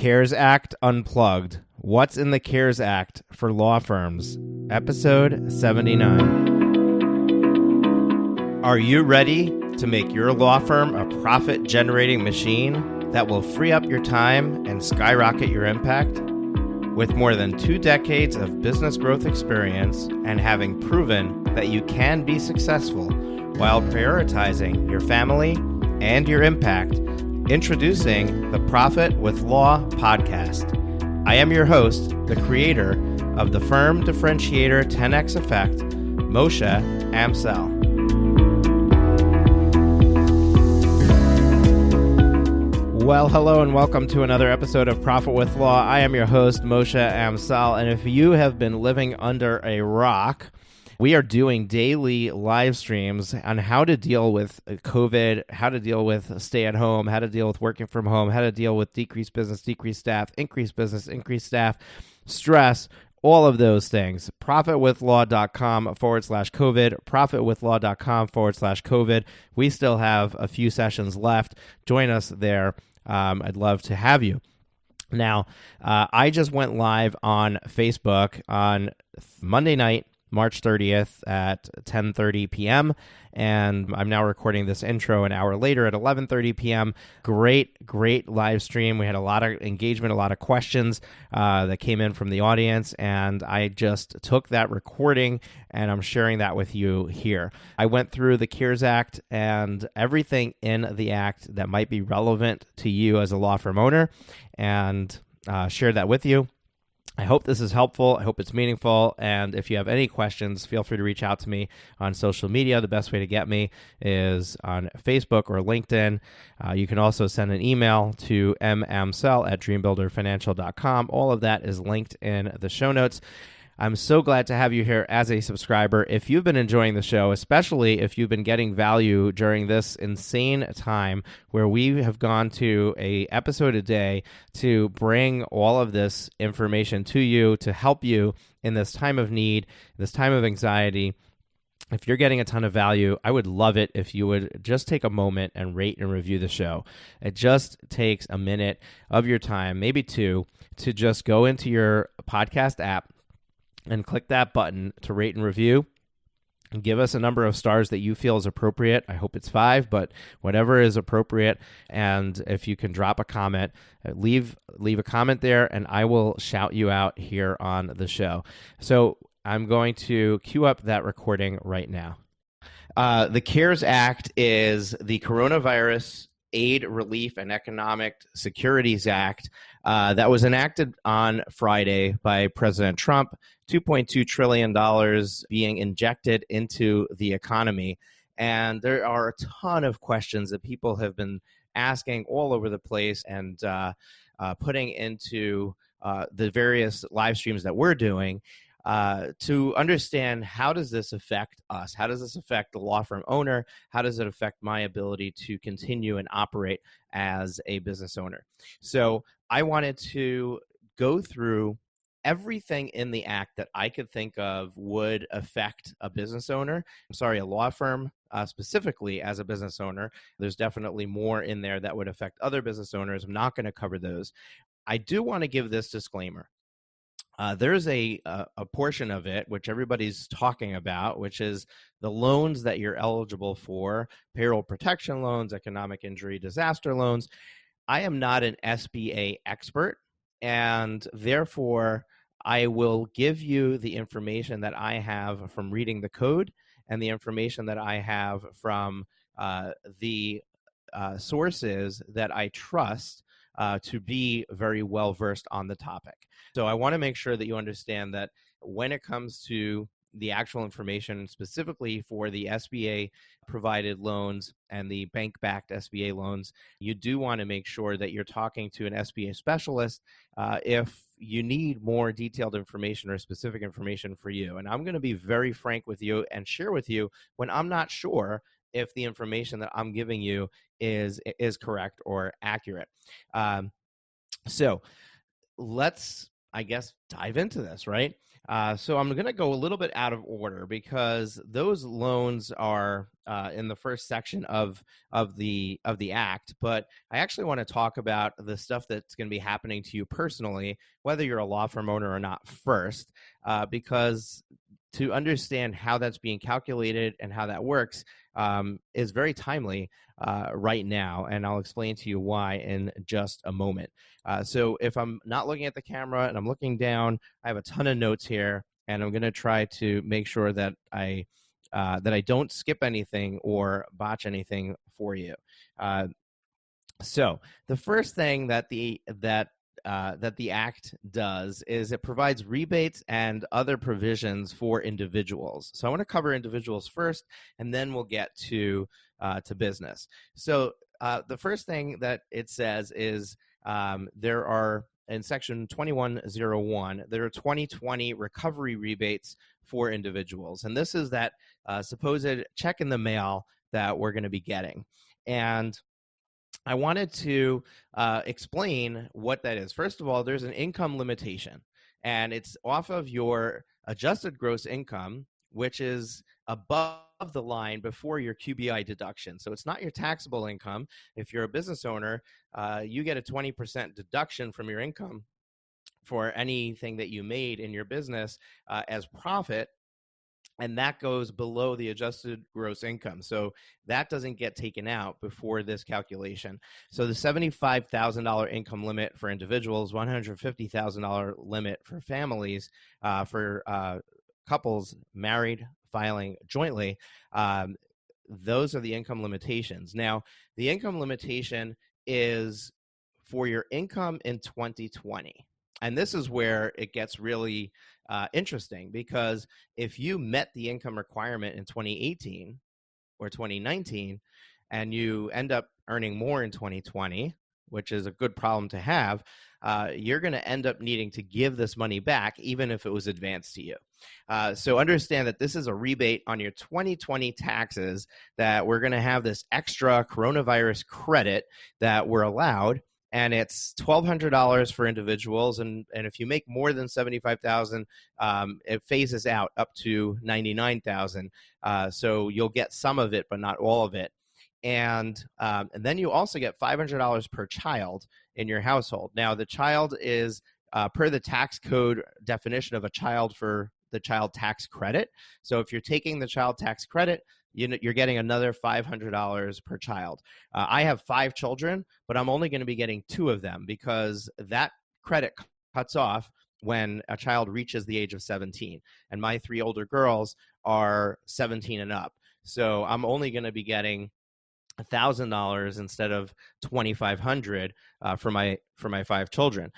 CARES Act Unplugged. What's in the CARES Act for law firms? Episode 79. Are you ready to make your law firm a profit-generating machine that will free up your time and skyrocket your impact? With more than 2 decades of business growth experience and having proven that you can be successful while prioritizing your family and your impact, introducing the Profit with Law podcast. I am your host, the creator of the Firm Differentiator 10X Effect, Moshe Amsel. Well, hello and welcome to another episode of Profit with Law. I am your host, Moshe Amsel, and if you have been living under a rock, we are doing daily live streams on how to deal with COVID, how to deal with stay-at-home, how to deal with working from home, how to deal with decreased business, decreased staff, increased business, increased staff, stress, all of those things. Profitwithlaw.com/COVID, profitwithlaw.com/COVID. We still have a few sessions left. Join us there. I'd love to have you. Now, I just went live on Facebook on Monday night, March 30th at 10:30 p.m., and I'm now recording this intro an hour later at 11:30 p.m. Great live stream. We had a lot of engagement, a lot of questions that came in from the audience, and I just took that recording and I'm sharing that with you here. I went through the CARES Act and everything in the act that might be relevant to you as a law firm owner and shared that with you. I hope this is helpful. I hope it's meaningful. And if you have any questions, feel free to reach out to me on social media. The best way to get me is on Facebook or LinkedIn. You can also send an email to mamsel@dreambuilderfinancial.com. All of that is linked in the show notes. I'm so glad to have you here as a subscriber. If you've been enjoying the show, especially if you've been getting value during this insane time where we have gone to an episode a day to bring all of this information to you, to help you in this time of need, this time of anxiety. If you're getting a ton of value, I would love it if you would just take a moment and rate and review the show. It just takes a minute of your time, maybe 2, to just go into your podcast app and click that button to rate and review. And give us a number of stars that you feel is appropriate. I hope it's 5, but whatever is appropriate. And if you can drop a comment, leave a comment there, and I will shout you out here on the show. So I'm going to cue up that recording right now. The CARES Act is the Coronavirus Aid, Relief, and Economic Securities Act that was enacted on Friday by President Trump. $2.2 trillion being injected into the economy. And there are a ton of questions that people have been asking all over the place and putting into the various live streams that we're doing to understand, how does this affect us? How does this affect the law firm owner? How does it affect my ability to continue and operate as a business owner? So I wanted to go through everything in the act that I could think of would affect a business owner. A law firm specifically as a business owner. There's definitely more in there that would affect other business owners. I'm not going to cover those. I do want to give this disclaimer. There's a portion of it which everybody's talking about, which is the loans that you're eligible for, payroll protection loans, economic injury disaster loans. I am not an SBA expert, and therefore I will give you the information that I have from reading the code and the information that I have from the sources that I trust to be very well versed on the topic. So I want to make sure that you understand that when it comes to the actual information specifically for the SBA provided loans and the bank-backed SBA loans, you do want to make sure that you're talking to an SBA specialist if you need more detailed information or specific information for you. And I'm going to be very frank with you and share with you when I'm not sure if the information that I'm giving you is correct or accurate. So let's I guess, dive into this, right? So I'm going to go a little bit out of order because those loans are in the first section of the act. But I actually want to talk about the stuff that's going to be happening to you personally, whether you're a law firm owner or not, first, because to understand how that's being calculated and how that works is very timely right now, and I'll explain to you why in just a moment. So if I'm not looking at the camera and I'm looking down, I have a ton of notes here, and I'm going to try to make sure that I don't skip anything or botch anything for you. So the first thing that the act does is it provides rebates and other provisions for individuals. So I want to cover individuals first, and then we'll get to business. So the first thing that it says is there are, in section 2101, there are 2020 recovery rebates for individuals. And this is that supposed check in the mail that we're going to be getting. And I wanted to explain what that is. First of all, there's an income limitation, and it's off of your adjusted gross income, which is above the line before your QBI deduction. So it's not your taxable income. If you're a business owner, you get a 20% deduction from your income for anything that you made in your business as profit. And that goes below the adjusted gross income. So that doesn't get taken out before this calculation. So the $75,000 income limit for individuals, $150,000 limit for families, for couples married filing jointly, those are the income limitations. Now, the income limitation is for your income in 2020. And this is where it gets really interesting, because if you met the income requirement in 2018 or 2019 and you end up earning more in 2020, which is a good problem to have, you're going to end up needing to give this money back even if it was advanced to you. So understand that this is a rebate on your 2020 taxes, that we're going to have this extra coronavirus credit that we're allowed. And it's $1,200 for individuals, and if you make more than $75,000, it phases out up to $99,000. So you'll get some of it, but not all of it. And then you also get $500 per child in your household. Now, the child is per the tax code definition of a child for the child tax credit. So if you're taking the child tax credit, you're getting another $500 per child. I have 5 children, but I'm only going to be getting 2 of them because that credit cuts off when a child reaches the age of 17. And my 3 older girls are 17 and up. So I'm only going to be getting $1,000 instead of $2,500 for my 5 children.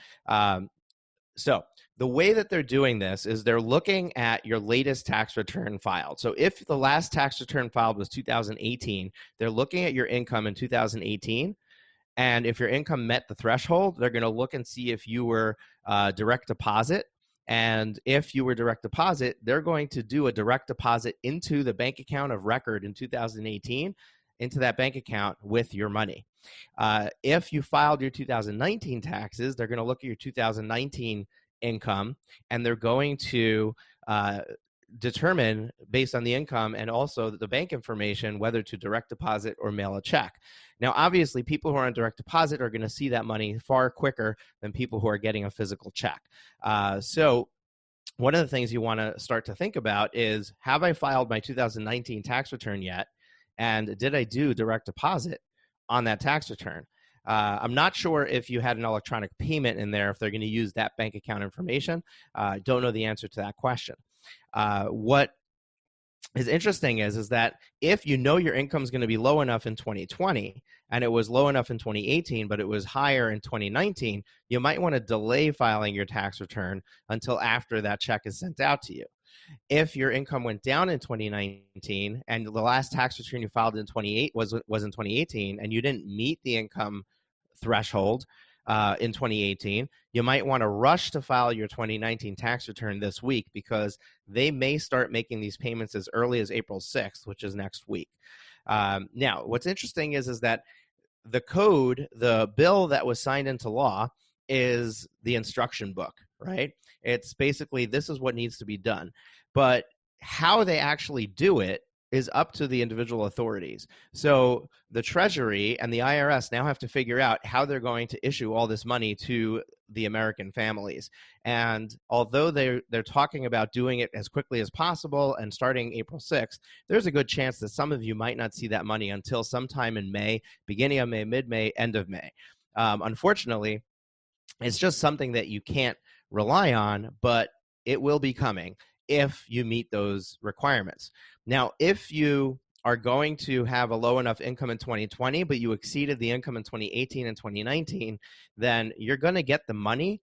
So the way that they're doing this is they're looking at your latest tax return filed. So if the last tax return filed was 2018, they're looking at your income in 2018. And if your income met the threshold, they're going to look and see if you were direct deposit. And if you were direct deposit, they're going to do a direct deposit into the bank account of record in 2018, into that bank account with your money. If you filed your 2019 taxes, they're going to look at your 2019 income, and they're going to determine, based on the income and also the bank information, whether to direct deposit or mail a check. Now, obviously, people who are on direct deposit are going to see that money far quicker than people who are getting a physical check. So one of the things you want to start to think about is, have I filed my 2019 tax return yet? And did I do direct deposit on that tax return? I'm not sure if you had an electronic payment in there, if they're going to use that bank account information. I don't know the answer to that question. What is interesting is that if you know your income is going to be low enough in 2020 and it was low enough in 2018, but it was higher in 2019, you might want to delay filing your tax return until after that check is sent out to you. If your income went down in 2019 and the last tax return you filed in 28 was in 2018 and you didn't meet the income threshold in 2018, you might want to rush to file your 2019 tax return this week, because they may start making these payments as early as April 6th, which is next week. Now, what's interesting is that the code, the bill that was signed into law, is the instruction book. right? It's basically, this is what needs to be done. But how they actually do it is up to the individual authorities. So the Treasury and the IRS now have to figure out how they're going to issue all this money to the American families. And although they're talking about doing it as quickly as possible and starting April 6th, there's a good chance that some of you might not see that money until sometime in May, beginning of May, mid-May, end of May. Unfortunately, it's just something that you can't rely on, but it will be coming if you meet those requirements. Now, if you are going to have a low enough income in 2020, but you exceeded the income in 2018 and 2019, then you're going to get the money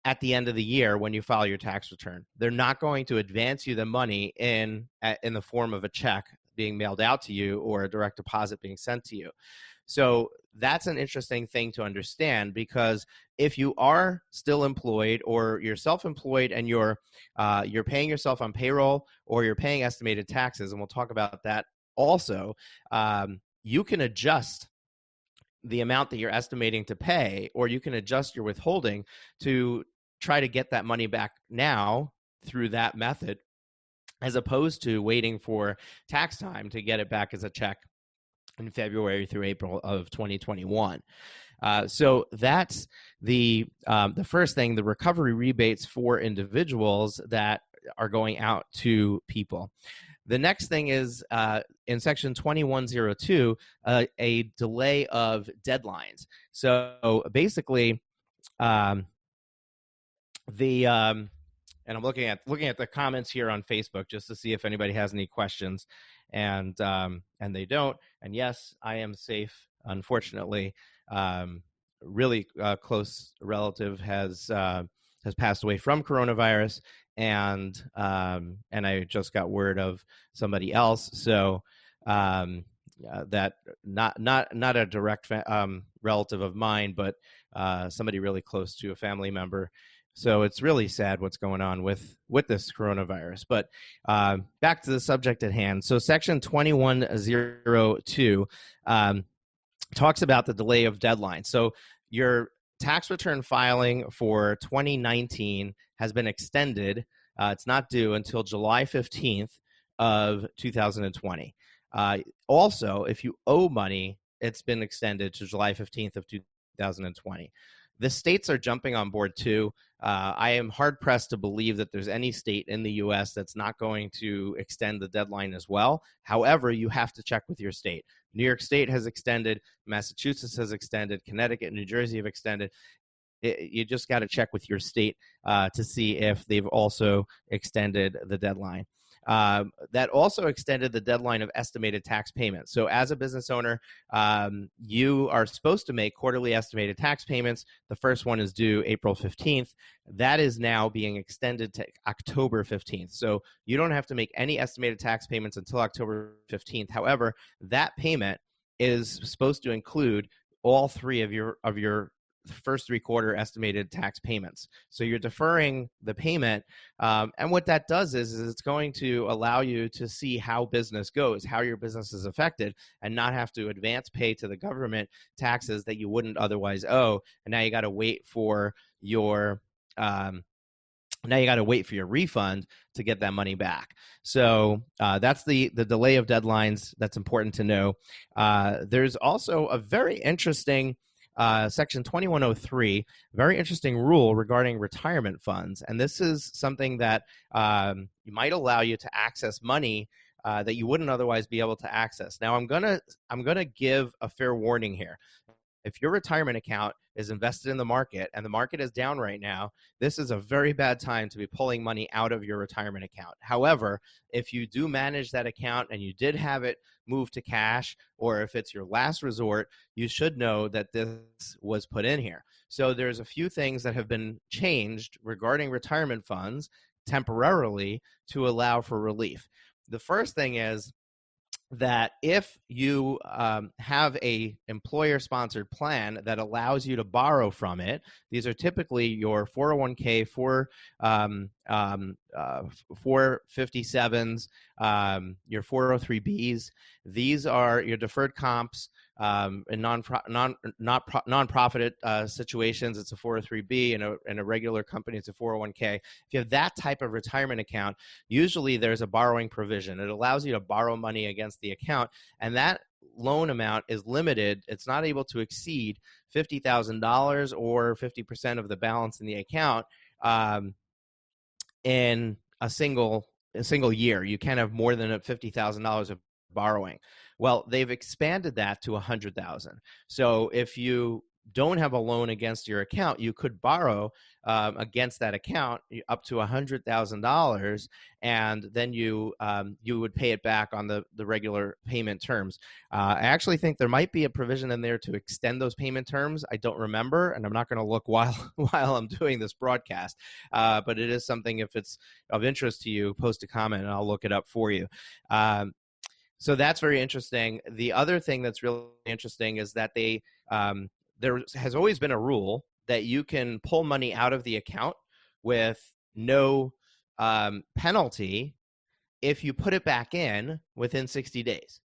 at the end of the year when you file your tax return. They're not going to advance you the money in the form of a check being mailed out to you or a direct deposit being sent to you. So that's an interesting thing to understand, because if you are still employed or you're self-employed and you're paying yourself on payroll or you're paying estimated taxes, and we'll talk about that also, you can adjust the amount that you're estimating to pay, or you can adjust your withholding to try to get that money back now through that method, as opposed to waiting for tax time to get it back as a check in February through April of 2021. So that's the first thing, the recovery rebates for individuals that are going out to people. The next thing is in Section 2102, a delay of deadlines. So basically, and I'm looking at the comments here on Facebook just to see if anybody has any questions, and they don't. And yes, I am safe. Unfortunately, really close relative has passed away from coronavirus, and I just got word of somebody else. So that not a direct relative of mine, but somebody really close to a family member. So it's really sad what's going on with this coronavirus. But back to the subject at hand. So Section 2102 talks about the delay of deadline. So your tax return filing for 2019 has been extended. It's not due until July 15th of 2020. Also, if you owe money, it's been extended to July 15th of 2020. The states are jumping on board too. I am hard-pressed to believe that there's any state in the U.S. that's not going to extend the deadline as well. However, you have to check with your state. New York State has extended, Massachusetts has extended, Connecticut and New Jersey have extended. You just got to check with your state to see if they've also extended the deadline. That also extended the deadline of estimated tax payments. So as a business owner, you are supposed to make quarterly estimated tax payments. The first one is due April 15th. That is now being extended to October 15th. So you don't have to make any estimated tax payments until October 15th. However, that payment is supposed to include all three of your first 3-quarter estimated tax payments. So you're deferring the payment. And what that does is it's going to allow you to see how business goes, how your business is affected, and not have to advance pay to the government taxes that you wouldn't otherwise owe. And now you got to wait for your refund to get that money back. So that's the delay of deadlines. That's important to know. There's also a very interesting Section 2103, very interesting rule regarding retirement funds. And this is something that might allow you to access money that you wouldn't otherwise be able to access. Now, I'm gonna give a fair warning here. If your retirement account is invested in the market and the market is down right now, this is a very bad time to be pulling money out of your retirement account. However, if you do manage that account and you did have it moved to cash, or if it's your last resort, you should know that this was put in here. So there's a few things that have been changed regarding retirement funds temporarily to allow for relief. The first thing is that if you have a employer-sponsored plan that allows you to borrow from it, these are typically your 401k, 457s, your 403bs. These are your deferred comps. In non-profit situations, it's a 403b. In a regular company, it's a 401k. If you have that type of retirement account, usually there's a borrowing provision. It allows you to borrow money against the account, and that loan amount is limited. It's not able to exceed $50,000 or 50% of the balance in the account in a single year. You can't have more than $50,000 of borrowing. Well, they've expanded that to $100,000. So if you don't have a loan against your account, you could borrow against that account up to $100,000, and then you would pay it back on the regular payment terms. I actually think there might be a provision in there to extend those payment terms. I don't remember, and I'm not going to look while I'm doing this broadcast. But it is something, if it's of interest to you, post a comment and I'll look it up for you. So that's very interesting. The other thing that's really interesting is that there has always been a rule that you can pull money out of the account with no penalty if you put it back in within 60 days.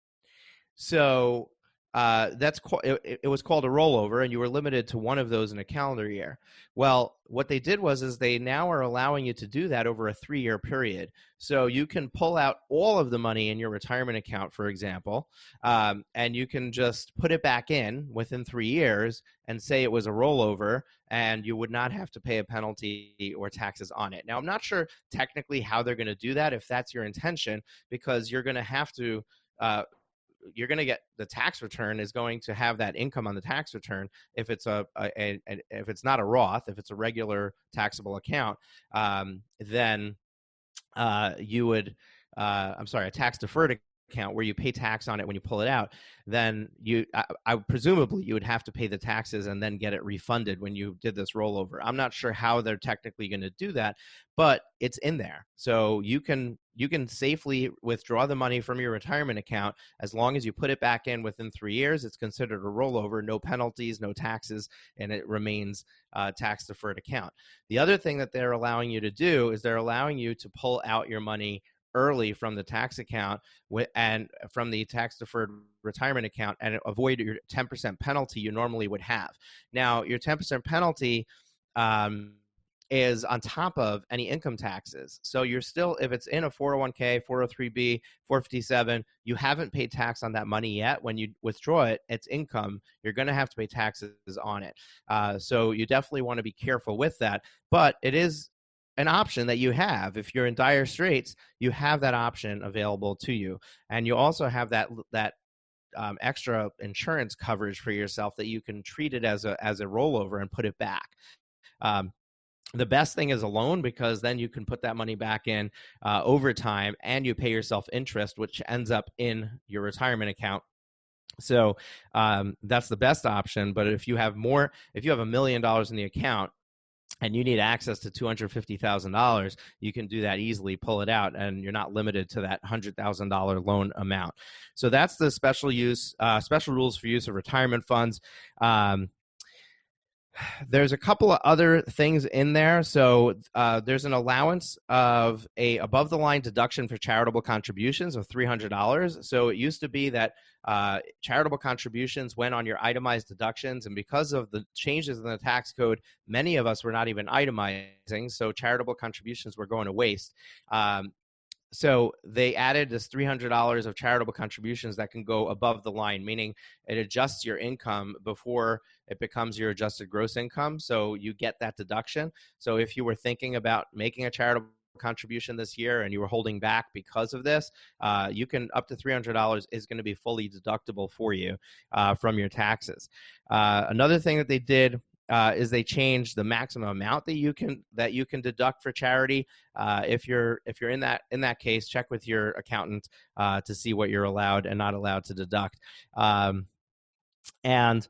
So it was called a rollover, and you were limited to one of those in a calendar year. Well, what they did is they now are allowing you to do that over a 3-year period. So you can pull out all of the money in your retirement account, for example, and you can just put it back in within 3 years and say it was a rollover, and you would not have to pay a penalty or taxes on it. Now, I'm not sure technically how they're going to do that, if that's your intention, because you're going to have to you're going to get the tax return is going to have that income on the tax return. If it's if it's not a Roth, if it's a regular taxable account, then you would, a tax deferred account where you pay tax on it when you pull it out, then I presumably you would have to pay the taxes and then get it refunded when you did this rollover. I'm not sure how they're technically going to do that, but it's in there. So you can safely withdraw the money from your retirement account as long as you put it back in within 3 years. It's considered a rollover, no penalties, no taxes, and it remains a tax deferred account. The other thing that they're allowing you to do is they're allowing you to pull out your money early from the tax account and from the tax deferred retirement account, and avoid your 10% penalty you normally would have. Now, your 10% penalty is on top of any income taxes. So you're still, if it's in a 401k, 403b, 457, you haven't paid tax on that money yet. When you withdraw it, it's income. You're going to have to pay taxes on it. So you definitely want to be careful with that. But it is an option that you have. If you're in dire straits, you have that option available to you. And you also have that extra insurance coverage for yourself that you can treat it as a rollover and put it back. The best thing is a loan, because then you can put that money back in over time, and you pay yourself interest, which ends up in your retirement account. So that's the best option. But if you have $1 million in the account and you need access to $250,000, you can do that easily, pull it out, and you're not limited to that $100,000 loan amount. So that's the special rules for use of retirement funds. There's a couple of other things in there. So there's an allowance of a above the line deduction for charitable contributions of $300. So it used to be that charitable contributions went on your itemized deductions, and because of the changes in the tax code, many of us were not even itemizing, so charitable contributions were going to waste. So they added this $300 of charitable contributions that can go above the line, meaning it adjusts your income before it becomes your adjusted gross income. So you get that deduction. So if you were thinking about making a charitable contribution this year and you were holding back because of this, you can, up to $300 is going to be fully deductible for you from your taxes. Another thing that they did is they changed the maximum amount that you can deduct for charity. If you're in that case, check with your accountant to see what you're allowed and not allowed to deduct. And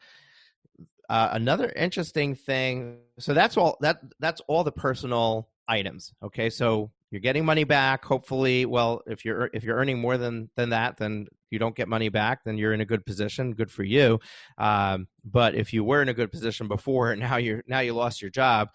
another interesting thing, so that's all the personal items. Okay, so you're getting money back. Hopefully, well, if you're earning more than that, then you don't get money back. Then you're in a good position. Good for you. But if you were in a good position before, and now you lost your job,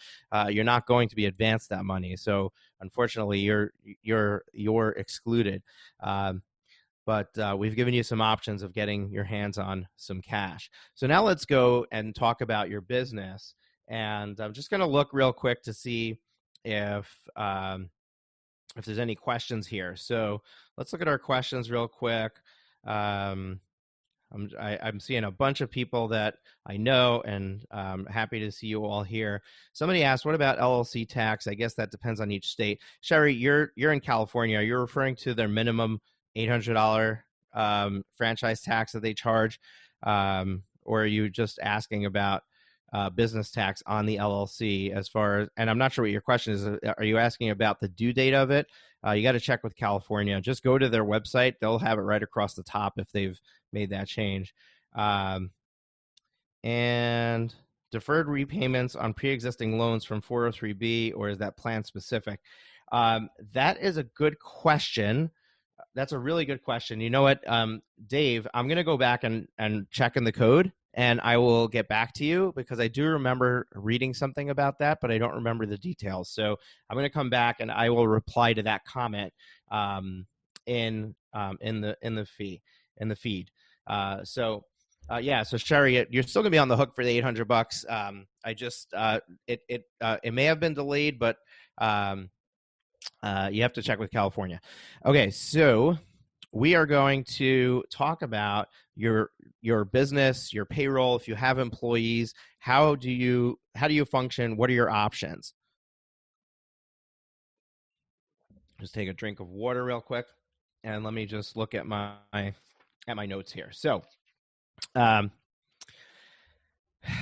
you're not going to be advanced that money. So unfortunately, you're excluded. But we've given you some options of getting your hands on some cash. So now let's go and talk about your business. And I'm just going to look real quick to see if there's any questions here. So let's look at our questions real quick. I'm seeing a bunch of people that I know, and I'm happy to see you all here. Somebody asked, what about LLC tax? I guess that depends on each state. Sherry, you're in California. You're referring to their minimum $800 franchise tax that they charge, or are you just asking about business tax on the LLC as far as, and I'm not sure what your question is. Are you asking about the due date of it? You got to check with California. Just go to their website. They'll have it right across the top if they've made that change. And deferred repayments on pre-existing loans from 403B, or is that plan specific? That is a good question. That's a really good question. You know what, Dave, I'm going to go back and check in the code, and I will get back to you, because I do remember reading something about that, but I don't remember the details. So I'm going to come back and I will reply to that comment in the feed. So Sherry, you're still going to be on the hook for the $800. It may have been delayed, but you have to check with California. Okay, so we are going to talk about your business, your payroll. If you have employees, how do you function? What are your options? Just take a drink of water real quick, and let me just look at my notes here. So,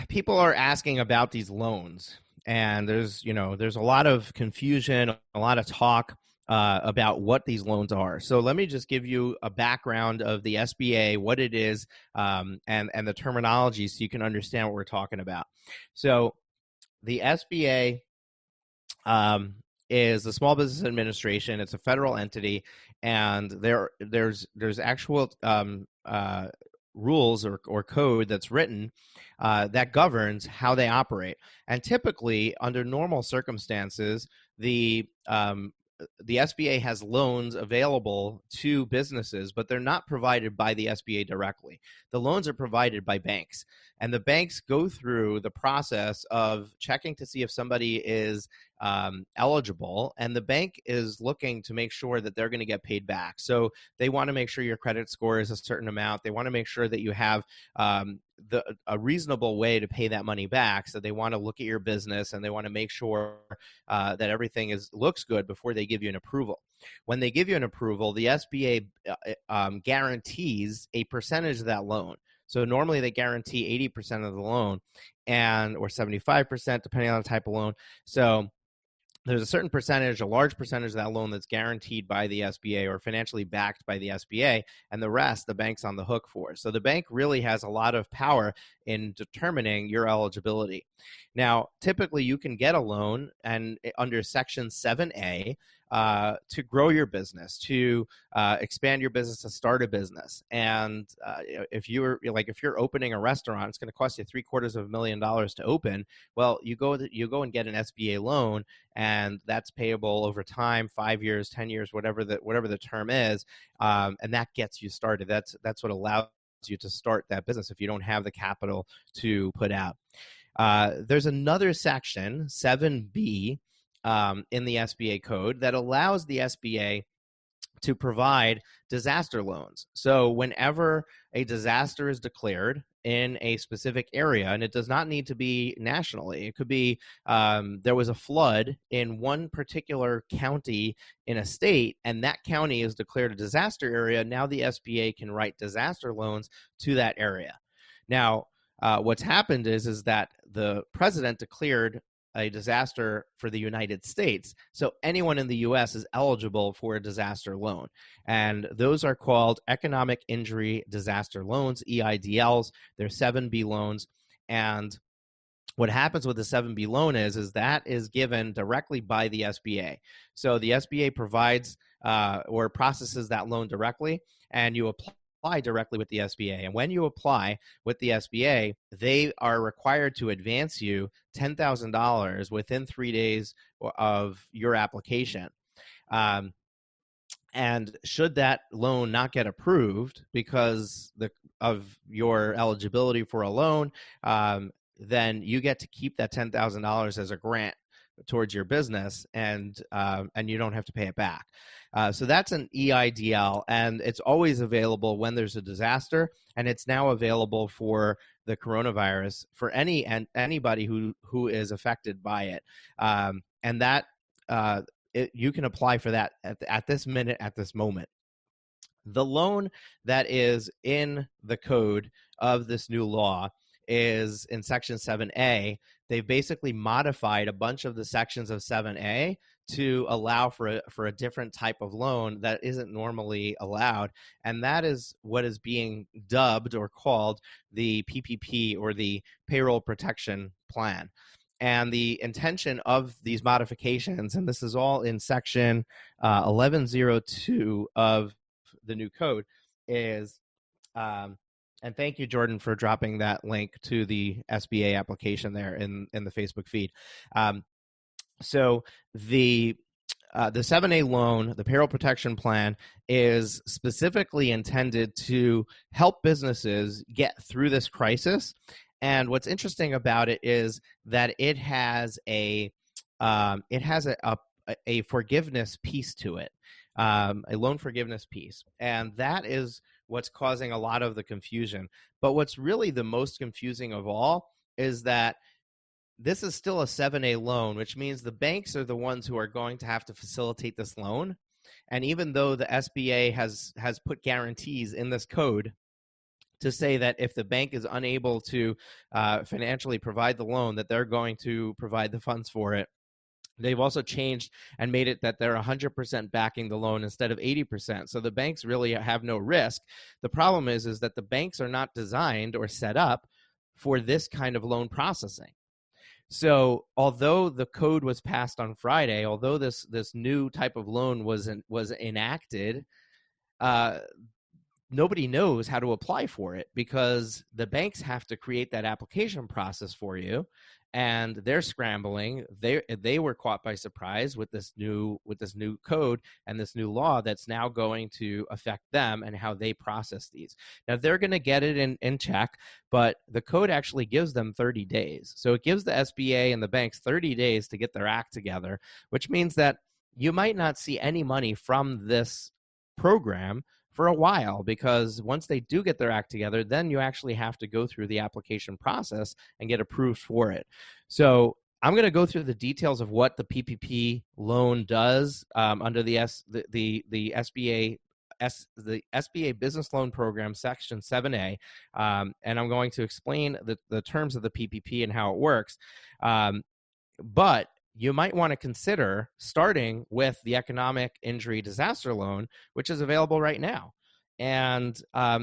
people are asking about these loans, and there's a lot of confusion, a lot of talk about what these loans are. So let me just give you a background of the SBA, what it is, and the terminology, so you can understand what we're talking about. So the SBA is the Small Business Administration. It's a federal entity, and there's actual rules or code that's written that governs how they operate. And typically, under normal circumstances, the SBA has loans available to businesses, but they're not provided by the SBA directly. The loans are provided by banks, and the banks go through the process of checking to see if somebody is eligible, and the bank is looking to make sure that they're going to get paid back. So they want to make sure your credit score is a certain amount. They want to make sure that you have a reasonable way to pay that money back. So they want to look at your business, and they want to make sure that everything looks good before they give you an approval. When they give you an approval, the SBA guarantees a percentage of that loan. So normally they guarantee 80% of the loan, or 75%, depending on the type of loan. So there's a certain percentage, a large percentage of that loan that's guaranteed by the SBA or financially backed by the SBA, and the rest the bank's on the hook for. So the bank really has a lot of power in determining your eligibility. Now, typically you can get a loan under Section 7A to grow your business, to expand your business, to start a business. And if you're opening a restaurant, it's going to cost you $750,000 to open. Well, you go and get an SBA loan, and that's payable over time, 5 years, 10 years, whatever the term is, and that gets you started. That's what allows you to start that business if you don't have the capital to put out. There's another section, 7B, in the SBA code that allows the SBA to provide disaster loans. So whenever a disaster is declared in a specific area, and it does not need to be nationally, it could be there was a flood in one particular county in a state, and that county is declared a disaster area. Now the SBA can write disaster loans to that area. Now, what's happened is that the president declared a disaster for the United States. So anyone in the U.S. is eligible for a disaster loan. And those are called Economic Injury Disaster Loans, EIDLs. They're 7B loans. And what happens with the 7B loan is that is given directly by the SBA. So the SBA provides or processes that loan directly, and you apply directly with the SBA. And when you apply with the SBA, they are required to advance you $10,000 within 3 days of your application. And should that loan not get approved because of your eligibility for a loan, then you get to keep that $10,000 as a grant towards your business, and you don't have to pay it back. So that's an EIDL, and it's always available when there's a disaster, and it's now available for the coronavirus for anybody who is affected by it, and that you can apply for that at this minute, at this moment. The loan that is in the code of this new law is in Section 7A. They've basically modified a bunch of the sections of 7A to allow for a different type of loan that isn't normally allowed, and that is what is being dubbed or called the PPP, or the Payroll Protection Plan. And the intention of these modifications, and this is all in Section 1102 of the new code, is and thank you, Jordan, for dropping that link to the SBA application there in the Facebook feed. So the 7A loan, the Payroll Protection Plan, is specifically intended to help businesses get through this crisis. And what's interesting about it is that it has a forgiveness piece to it, a loan forgiveness piece, and that is what's causing a lot of the confusion. But what's really the most confusing of all is that this is still a 7A loan, which means the banks are the ones who are going to have to facilitate this loan. And even though the SBA has put guarantees in this code to say that if the bank is unable to financially provide the loan, that they're going to provide the funds for it, they've also changed and made it that they're 100% backing the loan instead of 80%. So the banks really have no risk. The problem is that the banks are not designed or set up for this kind of loan processing. So although the code was passed on Friday, although this new type of loan was enacted, nobody knows how to apply for it, because the banks have to create that application process for you, and they're scrambling. They were caught by surprise with this new code and this new law that's now going to affect them and how they process these. Now they're going to get it in check, but the code actually gives them 30 days. So it gives the SBA and the banks 30 days to get their act together, which means that you might not see any money from this program for a while, because once they do get their act together, then you actually have to go through the application process and get approved for it. So I'm going to go through the details of what the PPP loan does under the SBA Business Loan Program, Section 7A, and I'm going to explain the terms of the PPP and how it works. But you might want to consider starting with the Economic Injury Disaster Loan, which is available right now. And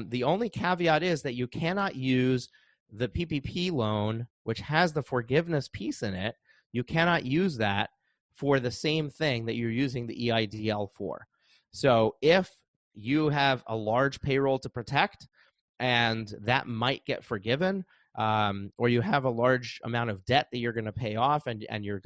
the only caveat is that you cannot use the PPP loan, which has the forgiveness piece in it. You cannot use that for the same thing that you're using the EIDL for. So if you have a large payroll to protect, and that might get forgiven, or you have a large amount of debt that you're going to pay off, and you're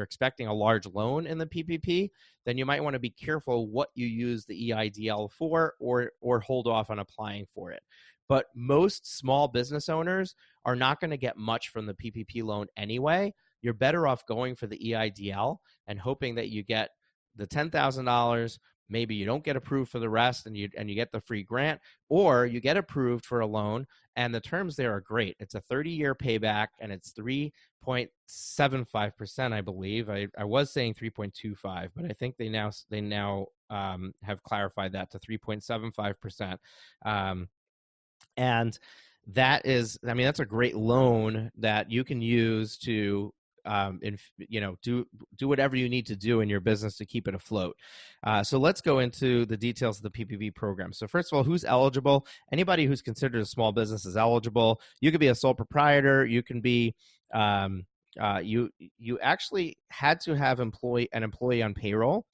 expecting a large loan in the PPP, then you might want to be careful what you use the EIDL for, or hold off on applying for it. But most small business owners are not going to get much from the PPP loan anyway. You're better off going for the EIDL and hoping that you get the $10,000. Maybe you don't get approved for the rest, and you get the free grant, or you get approved for a loan, and the terms there are great. It's a 30-year payback, and it's 3.75%, I believe. I was saying 3.25, but I think they now have clarified that to 3.75%. And that is, that's a great loan that you can use to do whatever you need to do in your business to keep it afloat. So let's go into the details of the PPP program. So first of all, who's eligible? Anybody who's considered a small business is eligible. You could be a sole proprietor. You can be You actually had to have an employee on payroll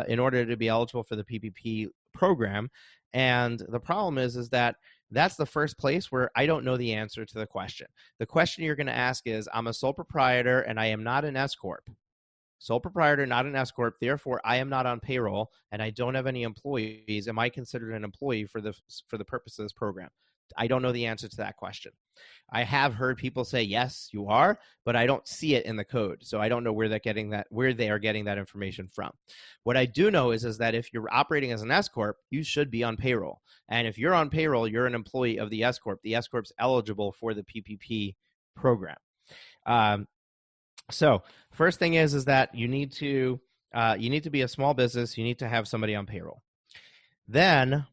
in order to be eligible for the PPP program. And the problem is that that's the first place where I don't know the answer to the question. The question you're going to ask is, I'm a sole proprietor and I am not an S corp. Sole proprietor, not an S corp. Therefore, I am not on payroll and I don't have any employees. Am I considered an employee for the purpose of this program? I don't know the answer to that question. I have heard people say, yes, you are, but I don't see it in the code. So I don't know where they are getting that information from. What I do know is that if you're operating as an S corp, you should be on payroll. And if you're on payroll, you're an employee of the S corp. The S corp's eligible for the PPP program. So first thing is that you need to be a small business. You need to have somebody on payroll. Then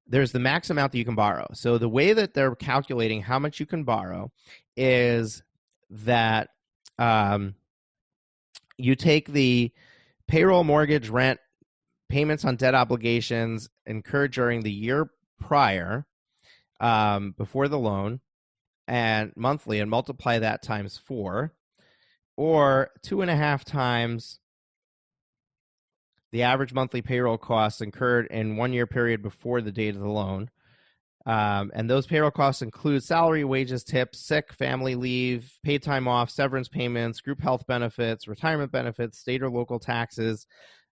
there's the max amount that you can borrow. So the way that they're calculating how much you can borrow is that you take the payroll, mortgage, rent, payments on debt obligations incurred during the year prior before the loan and monthly, and multiply that times 4, or 2.5 times the average monthly payroll costs incurred in 1 year period before the date of the loan. And those payroll costs include salary, wages, tips, sick, family leave, paid time off, severance payments, group health benefits, retirement benefits, state or local taxes,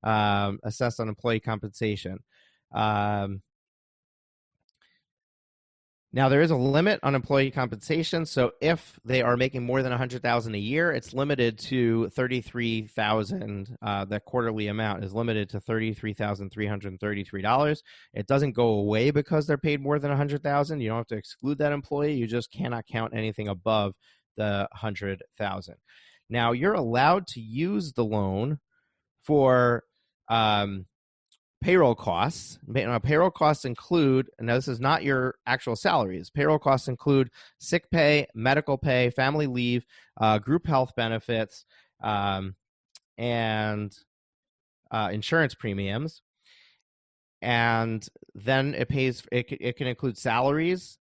assessed on employee compensation. Now, there is a limit on employee compensation. So if they are making more than $100,000 a year, it's limited to $33,000. The quarterly amount is limited to $33,333. It doesn't go away because they're paid more than $100,000. You don't have to exclude that employee. You just cannot count anything above the $100,000. Now, you're allowed to use the loan for payroll costs. Payroll costs include, and now this is not your actual salaries, payroll costs include sick pay, medical pay, family leave, group health benefits, and insurance premiums. And then it can include salaries,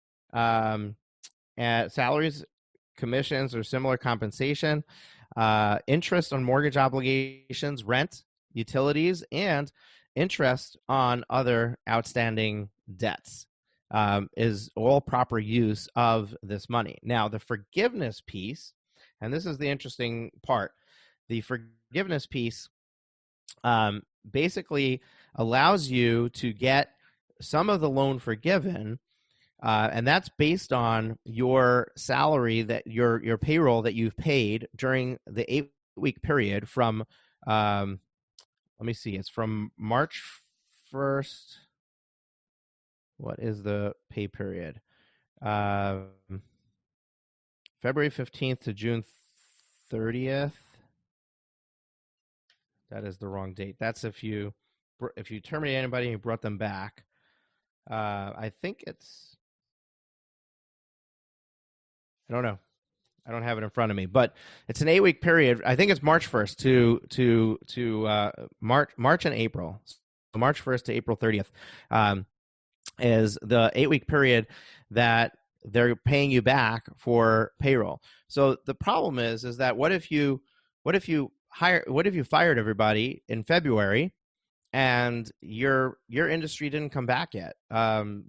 commissions, or similar compensation, interest on mortgage obligations, rent, utilities, and interest on other outstanding debts is all proper use of this money. Now, the forgiveness piece, and this is the interesting part, the forgiveness piece basically allows you to get some of the loan forgiven, and that's based on your salary, that your payroll that you've paid during the 8-week period from let me see. It's from March 1st. What is the pay period? February 15th to June 30th. That is the wrong date. That's if you terminate anybody and you brought them back. I think it's, I don't know. I don't have it in front of me, but it's an 8-week period. I think it's March 1st to March and April. So March 1st to April 30th is the 8-week period that they're paying you back for payroll. So the problem is that what if you fired everybody in February and your industry didn't come back yet?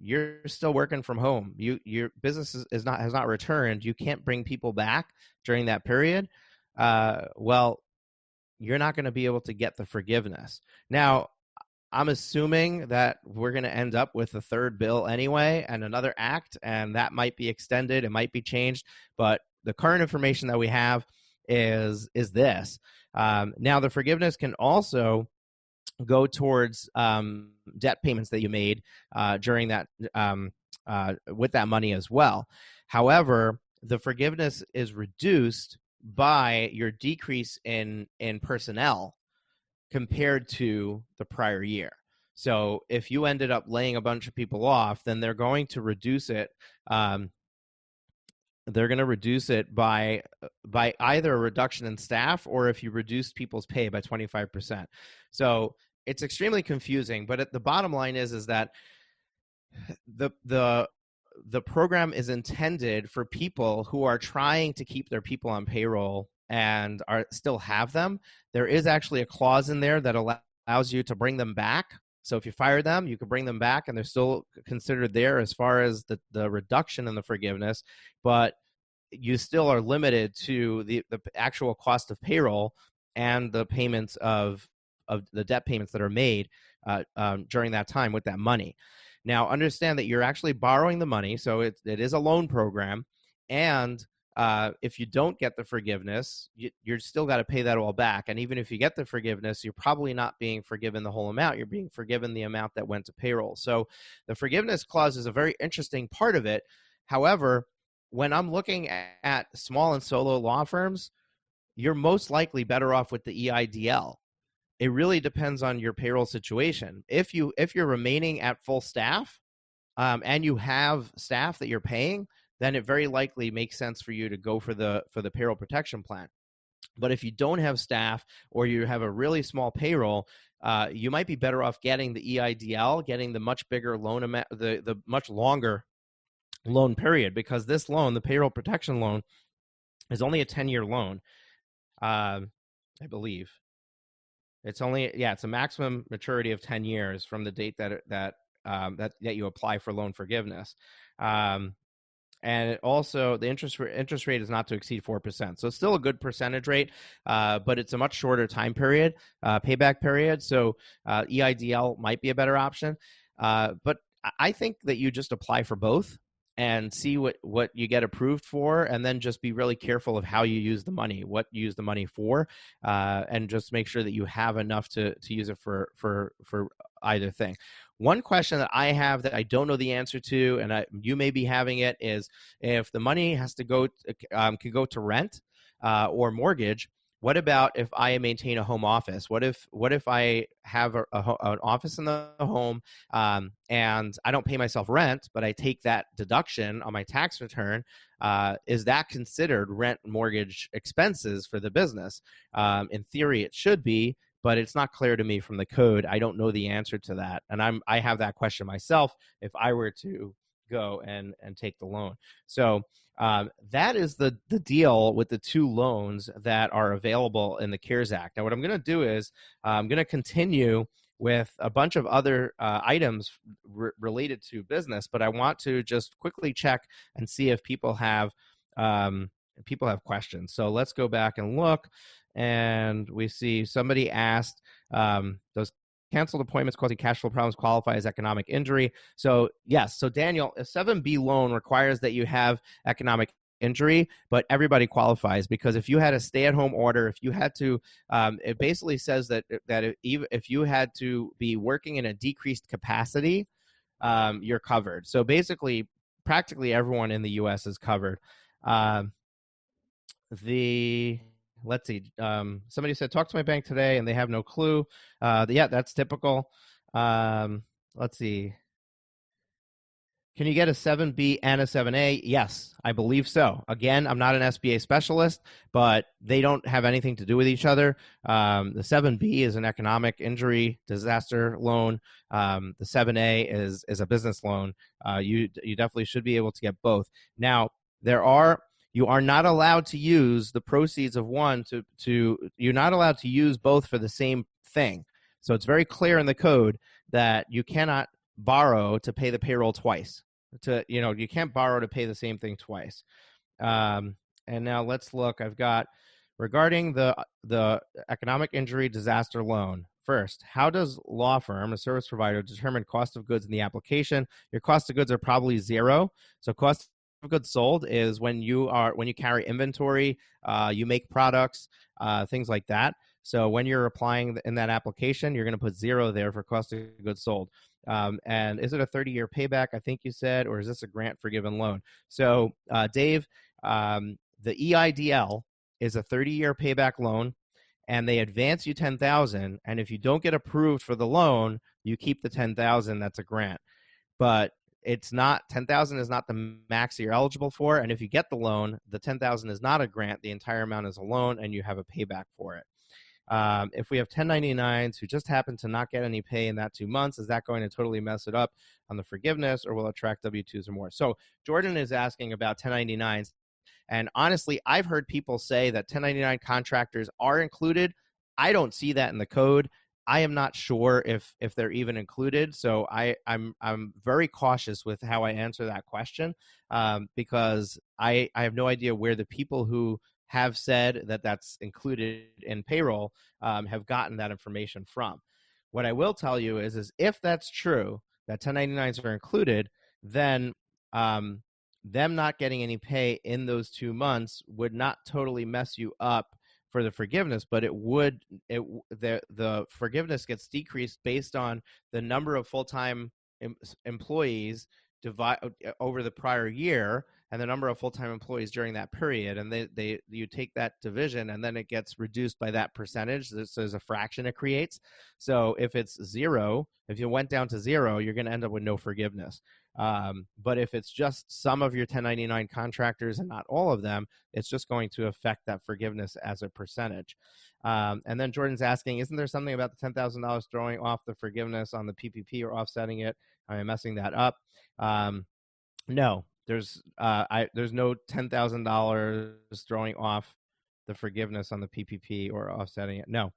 You're still working from home. Your business has not returned. You can't bring people back during that period. Well, you're not going to be able to get the forgiveness. Now, I'm assuming that we're going to end up with a third bill anyway and another act, and that might be extended. It might be changed, but the current information that we have is this. Now, the forgiveness can also go towards debt payments that you made during that with that money as well. However, the forgiveness is reduced by your decrease in personnel compared to the prior year. So if you ended up laying a bunch of people off, then they're going to reduce it. They're going to reduce it by either a reduction in staff, or if you reduce people's pay by 25%. So it's extremely confusing, but the bottom line is that the the program is intended for people who are trying to keep their people on payroll and are still have them. There is actually a clause in there that allows you to bring them back. So if you fire them, you can bring them back, and they're still considered there as far as the reduction in the forgiveness, but you still are limited to the actual cost of payroll and the payments of the debt payments that are made during that time with that money. Now, understand that you're actually borrowing the money, so it is a loan program, and if you don't get the forgiveness, you're still got to pay that all back. And even if you get the forgiveness, you're probably not being forgiven the whole amount. You're being forgiven the amount that went to payroll. So the forgiveness clause is a very interesting part of it. However, when I'm looking at small and solo law firms, you're most likely better off with the EIDL. It really depends on your payroll situation. If you're remaining at full staff and you have staff that you're paying, then it very likely makes sense for you to go for the Payroll Protection Plan. But if you don't have staff or you have a really small payroll, you might be better off getting the EIDL, getting the much bigger loan amount, the much longer loan period, because this loan, the Payroll Protection Loan, is only a 10-year loan, I believe. It's a maximum maturity of 10 years from the date that you apply for loan forgiveness. And it also, the interest rate is not to exceed 4%. So it's still a good percentage rate, but it's a much shorter time period, payback period. So EIDL might be a better option. But I think that you just apply for both and see what you get approved for, and then just be really careful of how you use the money, what you use the money for, and just make sure that you have enough to use it for either thing. One question that I have that I don't know the answer to, and you may be having it, is if the money has to go can go to rent or mortgage. What about if I maintain a home office? What if I have an office in the home and I don't pay myself rent, but I take that deduction on my tax return? Is that considered rent mortgage expenses for the business? In theory, it should be, but it's not clear to me from the code. I don't know the answer to that, and I have that question myself if I were to go and take the loan. So that is the deal with the two loans that are available in the CARES Act. Now, what I'm going to do is I'm going to continue with a bunch of other items related to business, but I want to just quickly check and see if people have questions. So let's go back and look, and we see somebody asked, does canceled appointments causing cash flow problems qualify as economic injury? So yes. So Daniel, a 7B loan requires that you have economic injury, but everybody qualifies, because if you had a stay-at-home order, if you had to, it basically says that if you had to be working in a decreased capacity, you're covered. So basically, practically everyone in the U.S. is covered. Let's see. Somebody said, talk to my bank today, and they have no clue. Yeah, that's typical. Let's see. Can you get a 7B and a 7A? Yes, I believe so. Again, I'm not an SBA specialist, but they don't have anything to do with each other. The 7B is an economic injury disaster loan. The 7A is a business loan. You definitely should be able to get both. Now, you are not allowed to use the proceeds of one you're not allowed to use both for the same thing. So it's very clear in the code that you cannot borrow to pay the payroll twice. You can't borrow to pay the same thing twice. And now let's look. I've got, regarding the economic injury disaster loan. First, how does law firm, a service provider, determine cost of goods in the application? Your cost of goods are probably zero. So cost of goods sold is when you carry inventory, you make products, things like that. So when you're applying in that application, you're going to put zero there for cost of goods sold. And is it a 30-year payback, I think you said, or is this a grant forgiven loan? So Dave, the EIDL is a 30-year payback loan, and they advance you $10,000. And if you don't get approved for the loan, you keep the $10,000. That's a grant. But it's not, $10,000 is not the max that you're eligible for. And if you get the loan, the $10,000 is not a grant. The entire amount is a loan, and you have a payback for it. If we have 1099s who just happen to not get any pay in that 2 months, is that going to totally mess it up on the forgiveness, or will it track W-2s or more? So Jordan is asking about 1099s. And honestly, I've heard people say that 1099 contractors are included. I don't see that in the code. I am not sure if they're even included. So I'm very cautious with how I answer that question, because I have no idea where the people who have said that that's included in payroll have gotten that information from. What I will tell you is if that's true, that 1099s are included, then them not getting any pay in those 2 months would not totally mess you up for the forgiveness, but the forgiveness gets decreased based on the number of full-time employees over the prior year and the number of full-time employees during that period, and you take that division and then it gets reduced by that percentage. There's a fraction it creates. So if it's 0, if you went down to 0, you're going to end up with no forgiveness. But if it's just some of your 1099 contractors and not all of them, it's just going to affect that forgiveness as a percentage. And then Jordan's asking, isn't there something about the $10,000 throwing off the forgiveness on the PPP or offsetting it? Am I messing that up? No, there's no $10,000 throwing off the forgiveness on the PPP or offsetting it. No.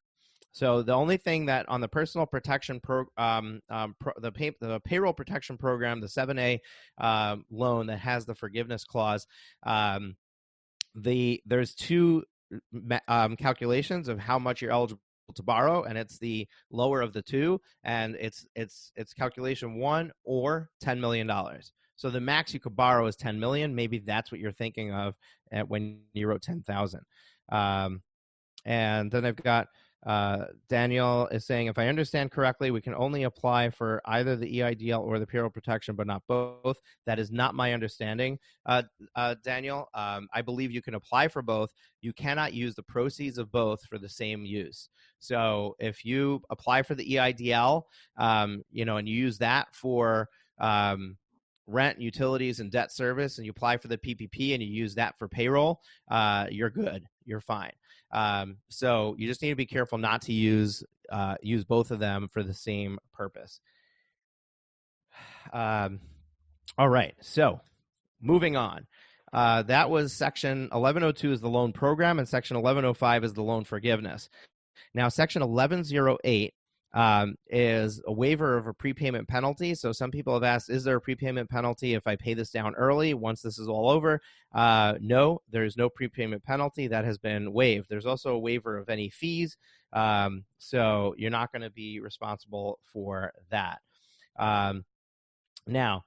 So the only thing that on the personal protection the payroll protection program, the 7A loan that has the forgiveness clause, there's 2 calculations of how much you're eligible to borrow, and it's the lower of the 2, and it's calculation 1 or $10 million. So the max you could borrow is 10 million. Maybe that's what you're thinking of when you wrote 10,000. And then I've got Daniel is saying, if I understand correctly, we can only apply for either the EIDL or the payroll protection, but not both. That is not my understanding, Daniel. I believe you can apply for both. You cannot use the proceeds of both for the same use. So if you apply for the EIDL, and you use that for rent, utilities, and debt service, and you apply for the PPP and you use that for payroll, you're good. You're fine. So you just need to be careful not to use both of them for the same purpose. All right. So moving on. That was section 1102 is the loan program, and section 1105 is the loan forgiveness. Now, section 1108 is a waiver of a prepayment penalty. So some people have asked, is there a prepayment penalty if I pay this down early once this is all over? No, there's no prepayment penalty. That has been waived. There's also a waiver of any fees. So you're not going to be responsible for that. Now,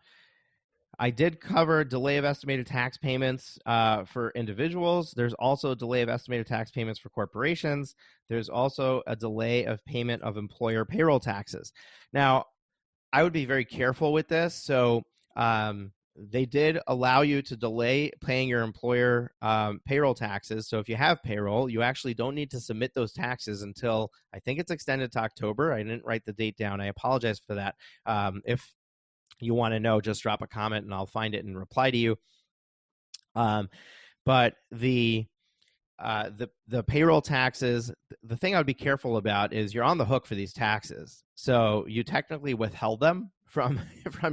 I did cover delay of estimated tax payments for individuals. There's also a delay of estimated tax payments for corporations. There's also a delay of payment of employer payroll taxes. Now, I would be very careful with this. So they did allow you to delay paying your employer payroll taxes. So if you have payroll, you actually don't need to submit those taxes until, I think it's extended to October. I didn't write the date down. I apologize for that. If you want to know, just drop a comment and I'll find it and reply to you. But the payroll taxes, the thing I would be careful about is you're on the hook for these taxes. So you technically withheld them from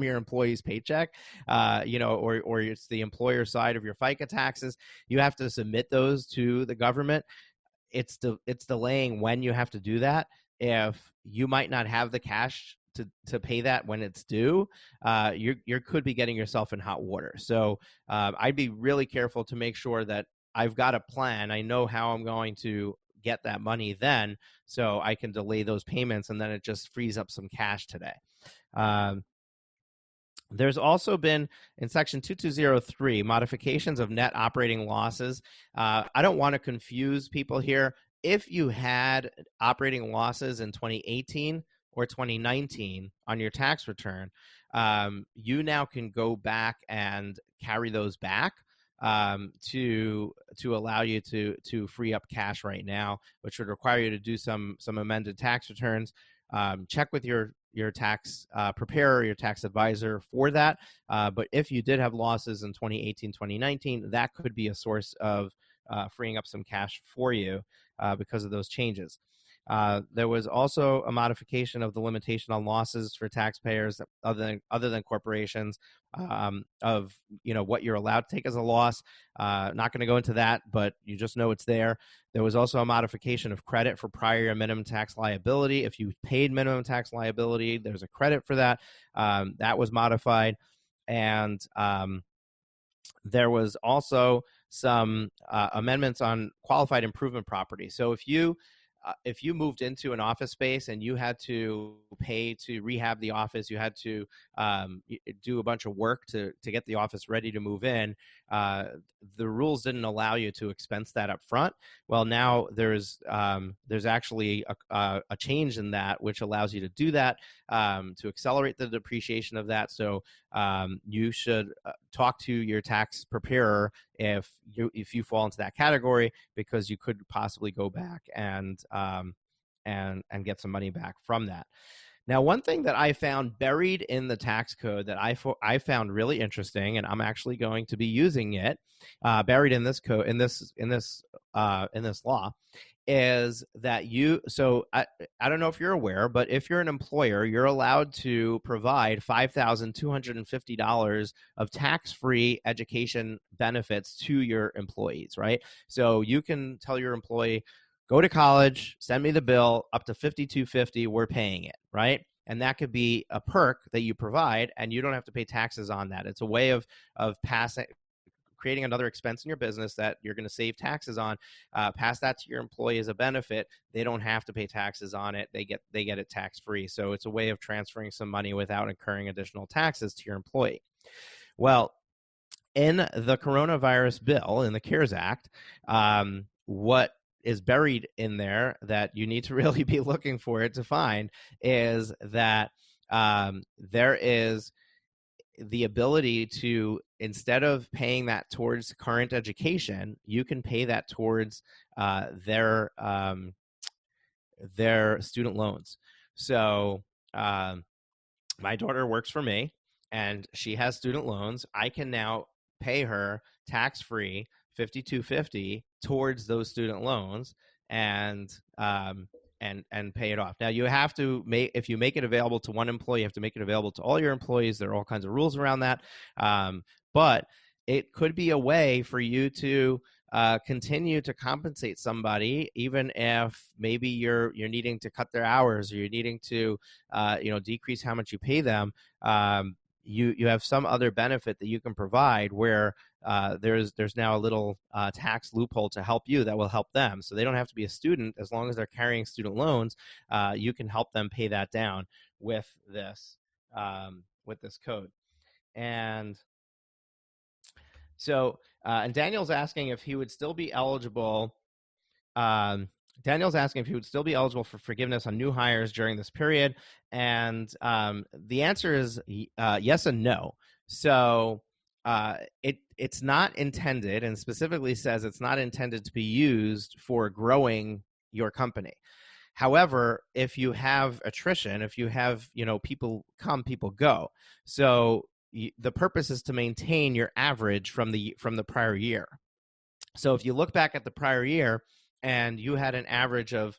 your employee's paycheck, or it's the employer side of your FICA taxes. You have to submit those to the government. It's delaying when you have to do that. If you might not have the cash to pay that when it's due, you could be getting yourself in hot water. So I'd be really careful to make sure that I've got a plan. I know how I'm going to get that money then, so I can delay those payments, and then it just frees up some cash today. There's also been, in section 2203, modifications of net operating losses. I don't want to confuse people here. If you had operating losses in 2018 or 2019 on your tax return, you now can go back and carry those back to allow you to free up cash right now, which would require you to do some amended tax returns. Check with your tax preparer, your tax advisor for that. But if you did have losses in 2018, 2019, that could be a source of freeing up some cash for you because of those changes. There was also a modification of the limitation on losses for taxpayers other than corporations, of what you're allowed to take as a loss. Not going to go into that, but you just know it's there. There was also a modification of credit for prior year minimum tax liability. If you paid minimum tax liability, there's a credit for that. That was modified. And there was also some amendments on qualified improvement property. So if you moved into an office space and you had to pay to rehab the office, you had to do a bunch of work to get the office ready to move in, the rules didn't allow you to expense that up front. Well, now there's actually a change in that which allows you to do that, to accelerate the depreciation of that. So you should talk to your tax preparer if you fall into that category, because you could possibly go back and get some money back from that. Now, one thing that I found buried in the tax code that I found really interesting, and I'm actually going to be using it, buried in this code, in this law, is that I don't know if you're aware, but if you're an employer, you're allowed to provide $5,250 of tax-free education benefits to your employees, right? So you can tell your employee, go to college, send me the bill, up to $5,250, we're paying it, right? And that could be a perk that you provide, and you don't have to pay taxes on that. It's a way of creating another expense in your business that you're going to save taxes on. Pass that to your employee as a benefit. They don't have to pay taxes on it. They get it tax-free. So it's a way of transferring some money without incurring additional taxes to your employee. Well, in the coronavirus bill, in the CARES Act, what is buried in there that you need to really be looking for it to find is that there is the ability to, instead of paying that towards current education, you can pay that towards their student loans. So my daughter works for me and she has student loans. I can now pay her tax-free $5,250 towards those student loans and pay it off. Now, you have to if you make it available to one employee, you have to make it available to all your employees. There are all kinds of rules around that. But it could be a way for you to continue to compensate somebody, even if maybe you're needing to cut their hours, or you're needing to decrease how much you pay them. You have some other benefit that you can provide where there's now a little tax loophole to help you that will help them. So they don't have to be a student. As long as they're carrying student loans, you can help them pay that down with this code. And so, and Daniel's asking if he would still be eligible. Daniel's asking if he would still be eligible for forgiveness on new hires during this period. And the answer is yes and no. So it's not intended, and specifically says it's not intended to be used for growing your company. However, if you have attrition, if you have, people come, people go. So the purpose is to maintain your average from the prior year. So if you look back at the prior year and you had an average of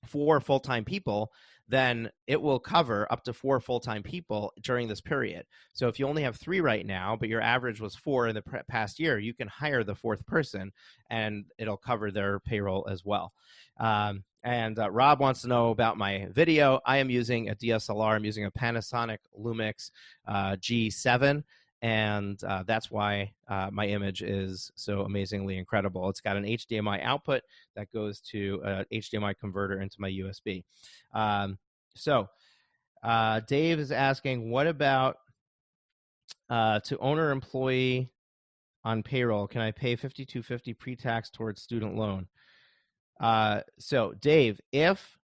4 full-time people, then it will cover up to 4 full-time people during this period. So if you only have 3 right now, but your average was 4 in the past year, you can hire the 4th person and it'll cover their payroll as well. And Rob wants to know about my video. I am using a DSLR. I'm using a Panasonic Lumix G7. And that's why my image is so amazingly incredible. It's got an HDMI output that goes to an HDMI converter into my USB. So Dave is asking, what about to owner-employee on payroll? Can I pay $5,250 pre-tax towards student loan? So Dave, if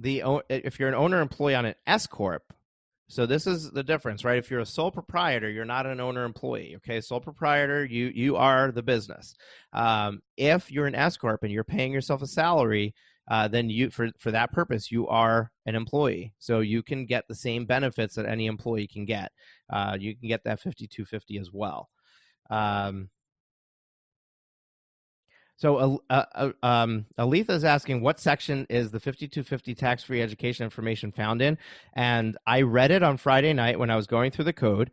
you're an owner-employee on an S-Corp, so this is the difference, right? If you're a sole proprietor, you're not an owner-employee, okay? Sole proprietor, you are the business. If you're an S-Corp and you're paying yourself a salary, then for that purpose, you are an employee. So you can get the same benefits that any employee can get. You can get that $5,250 as well. So Aletha is asking, what section is the 5250 tax-free education information found in? And I read it on Friday night when I was going through the code,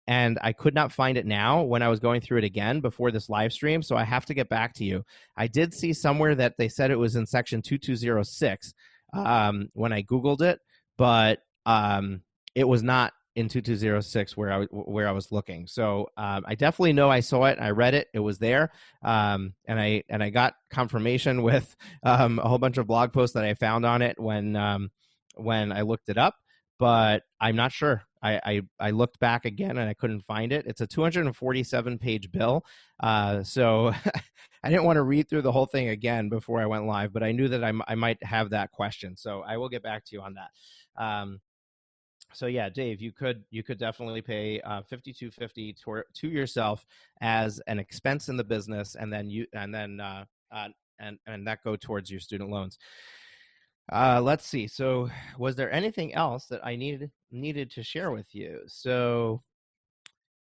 and I could not find it now when I was going through it again before this live stream. So I have to get back to you. I did see somewhere that they said it was in section 2206 when I Googled it, but it was not in 2206 where I was looking. So I definitely know I saw it. I read it. It was there. And I got confirmation with a whole bunch of blog posts that I found on it when I looked it up, but I'm not sure. I looked back again and I couldn't find it. It's a 247-page bill. So I didn't want to read through the whole thing again before I went live, but I knew that I might have that question. So I will get back to you on that. So yeah, Dave, you could definitely pay $52.50 to yourself as an expense in the business, and then that go towards your student loans. Let's see. So was there anything else that I needed to share with you? So,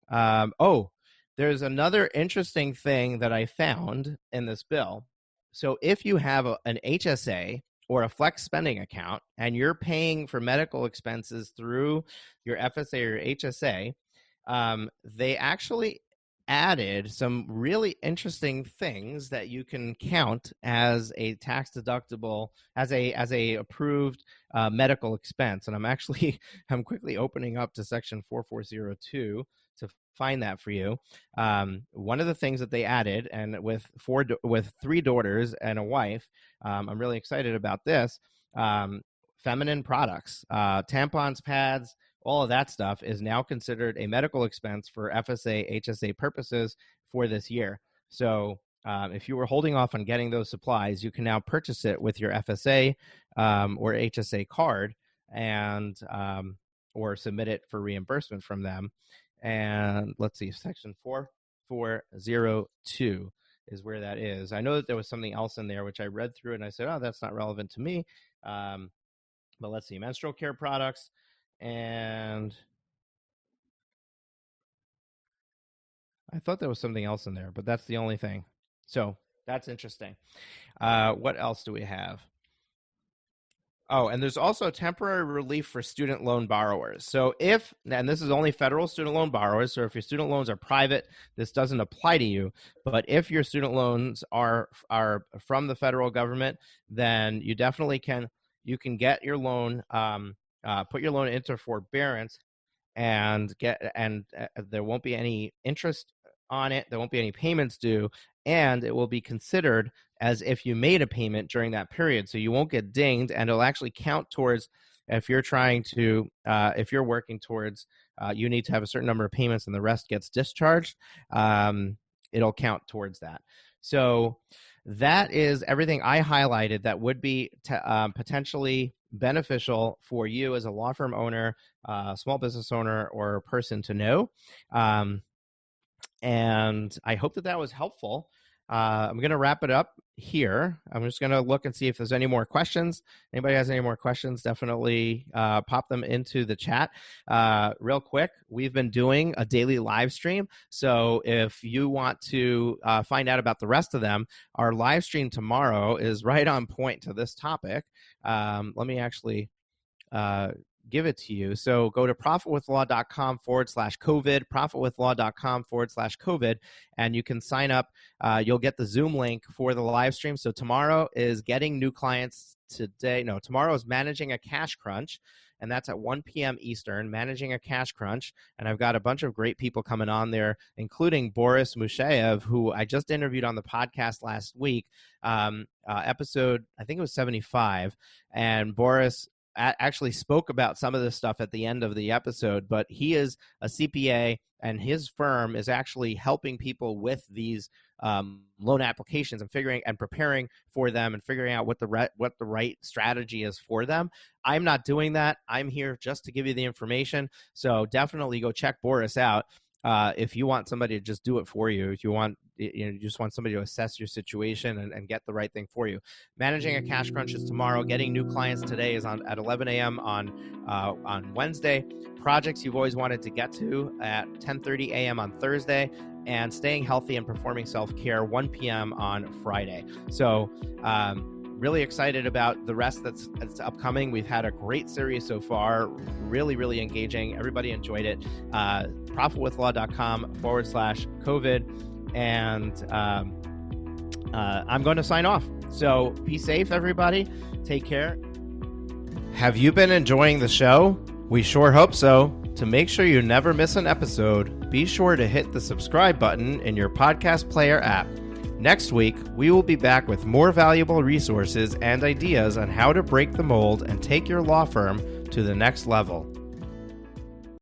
there's another interesting thing that I found in this bill. So if you have an HSA or a flex spending account and you're paying for medical expenses through your FSA or HSA, they actually added some really interesting things that you can count as a tax deductible, as a approved medical expense. And I'm quickly opening up to section 4402 to find that for you. One of the things that they added, and with 3 daughters and a wife, I'm really excited about this. Feminine products, tampons, pads, all of that stuff is now considered a medical expense for FSA, HSA purposes for this year. So if you were holding off on getting those supplies, you can now purchase it with your FSA or HSA card and or submit it for reimbursement from them. And let's see, section 4402 is where that is. I know that there was something else in there which I read through and I said, oh, that's not relevant to me. But let's see, menstrual care products. And I thought there was something else in there, but that's the only thing. So that's interesting. What else do we have? Oh, and there's also temporary relief for student loan borrowers. So and this is only federal student loan borrowers, so if your student loans are private, this doesn't apply to you. But if your student loans are from the federal government, then you definitely can get your loan, put your loan into forbearance, and there won't be any interest on it. There won't be any payments due, and it will be considered as if you made a payment during that period. So you won't get dinged, and it'll actually count towards if you're if you're working towards, you need to have a certain number of payments and the rest gets discharged. It'll count towards that. So that is everything I highlighted that would be potentially beneficial for you as a law firm owner, small business owner, or person to know. And I hope that was helpful. I'm going to wrap it up here. I'm just going to look and see if there's any more questions. Anybody has any more questions, definitely pop them into the chat. Real quick, we've been doing a daily live stream. So if you want to find out about the rest of them, our live stream tomorrow is right on point to this topic. Let me actually give it to you. So go to profitwithlaw.com/COVID, profitwithlaw.com/COVID, and you can sign up. You'll get the Zoom link for the live stream. So tomorrow is getting new clients tomorrow is managing a cash crunch, and that's at 1 p.m. Eastern, managing a cash crunch. And I've got a bunch of great people coming on there, including Boris Musheyev, who I just interviewed on the podcast last week, episode, I think it was 75. And Boris actually spoke about some of this stuff at the end of the episode, but he is a CPA, and his firm is actually helping people with these loan applications and preparing for them and figuring out what the right strategy is for them. I'm not doing that. I'm here just to give you the information. So definitely go check Boris out. If you want somebody to just do it for you, if you just want somebody to assess your situation and get the right thing for you. Managing a cash crunch is tomorrow. Getting new clients today is at 11 a.m. on Wednesday. Projects you've always wanted to get to at 10:30 a.m. on Thursday. and Staying Healthy and Performing Self-Care, 1 p.m. on Friday. So really excited about the rest that's upcoming. We've had a great series so far, really, really engaging. Everybody enjoyed it. ProfitWithLaw.com/COVID. And I'm going to sign off. So be safe, everybody. Take care. Have you been enjoying the show? We sure hope so. To make sure you never miss an episode, be sure to hit the subscribe button in your podcast player app. Next week, we will be back with more valuable resources and ideas on how to break the mold and take your law firm to the next level.